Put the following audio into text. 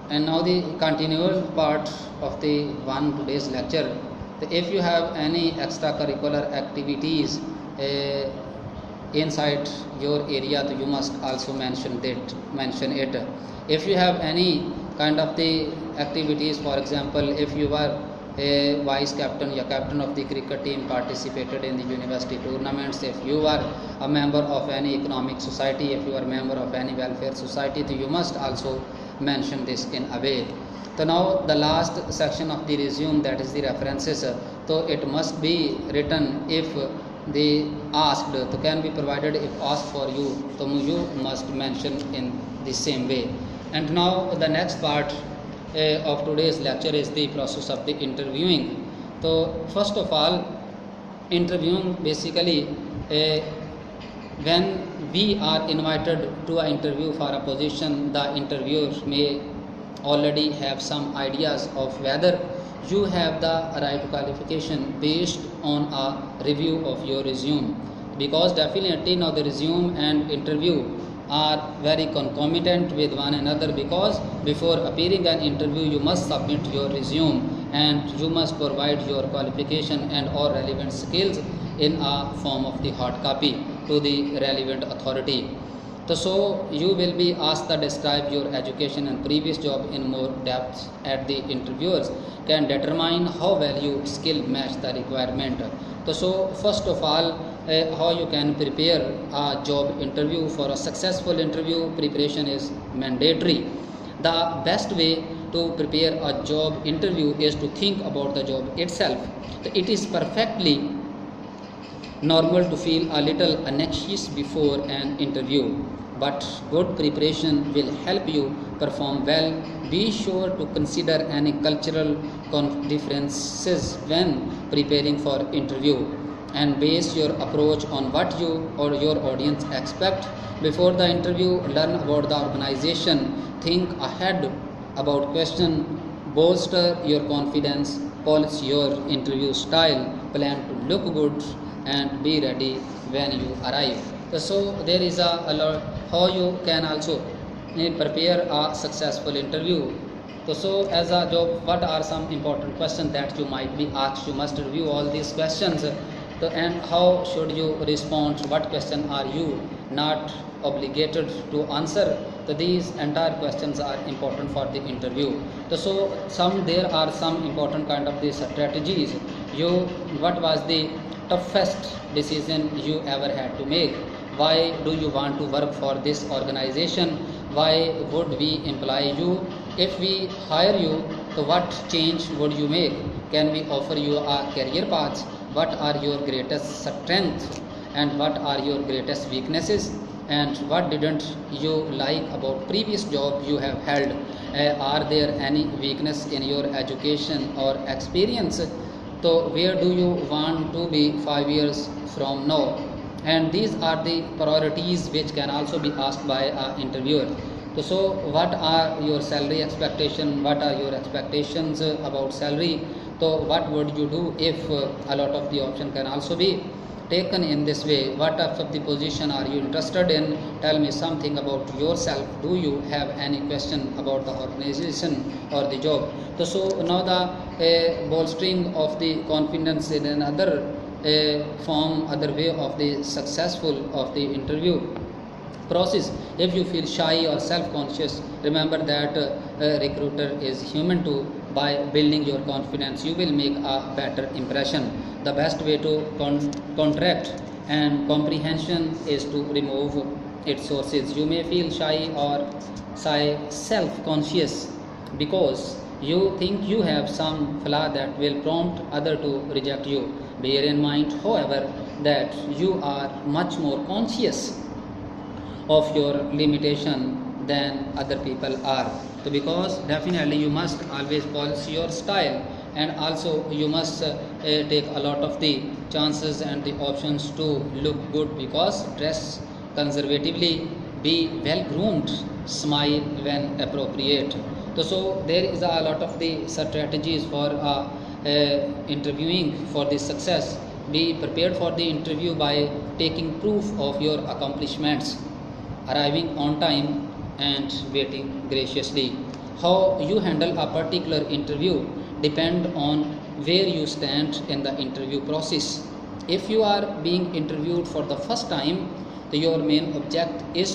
And now the continual part of the today's lecture. If you have any extracurricular activities inside your area, you must also mention it. If you have any kind of the activities, for example, if you are a vice captain or captain of the cricket team, participated in the university tournaments, if you are a member of any economic society, if you are a member of any welfare society, then you must also mention this in a way. So now the last section of the resume, that is the references, so it must be written if they asked, so can be provided if asked for you, so you must mention in the same way. And now the next part of today's lecture is the process of the interviewing. So first of all, interviewing basically when we are invited to an interview for a position, the interviewer may already have some ideas of whether you have the right qualification based on a review of your resume, because definitely now the resume and interview are very concomitant with one another, because before appearing an interview you must submit your resume and you must provide your qualification and all relevant skills in a form of the hard copy to the relevant authority. So you will be asked to describe your education and previous job in more depth, at the interviewers can determine how well you skill match the requirement. So first of all, how you can prepare a job interview. For a successful interview, preparation is mandatory. The best way to prepare a job interview is to think about the job itself. It is perfectly normal to feel a little anxious before an interview, but good preparation will help you perform well. Be sure to consider any cultural differences when preparing for interview, and base your approach on what you or your audience expect. Before the interview, learn about the organization, think ahead about question, bolster your confidence, polish your interview style, plan to look good, and be ready when you arrive. So there is a lot how you can also prepare a successful interview. So as a job, what are some important questions that you might be asked? You must review all these questions. And how should you respond? What question are you not obligated to answer? So these entire questions are important for the interview. So there are some important kind of these strategies. What was the toughest decision you ever had to make? Why do you want to work for this organization? Why would we employ you? If we hire you, so what change would you make? Can we offer you a career path? What are your greatest strengths and what are your greatest weaknesses? And what didn't you like about previous job you have held? Are there any weakness in your education or experience? So where do you want to be 5 years from now? And these are the priorities which can also be asked by an interviewer. So what are your salary expectations? What are your expectations about salary? So what would you do if a lot of the option can also be taken in this way? What types of the position are you interested in? Tell me something about yourself. Do you have any question about the organization or the job? So now the bolstering of the confidence in another other way of the successful of the interview process. If you feel shy or self-conscious, remember that a recruiter is human too. By building your confidence, you will make a better impression. The best way to contract and comprehension is to remove its sources. You may feel shy or self-conscious because you think you have some flaw that will prompt other to reject you. Bear in mind, however, that you are much more conscious of your limitation than other people are. So because definitely you must always polish your style, and also you must take a lot of the chances and the options to look good, because dress conservatively, be well groomed, smile when appropriate. So there is a lot of the strategies for interviewing for the success. Be prepared for the interview by taking proof of your accomplishments, arriving on time and waiting graciously. How you handle a particular interview depend on where you stand in the interview process. If you are being interviewed for the first time, your main object is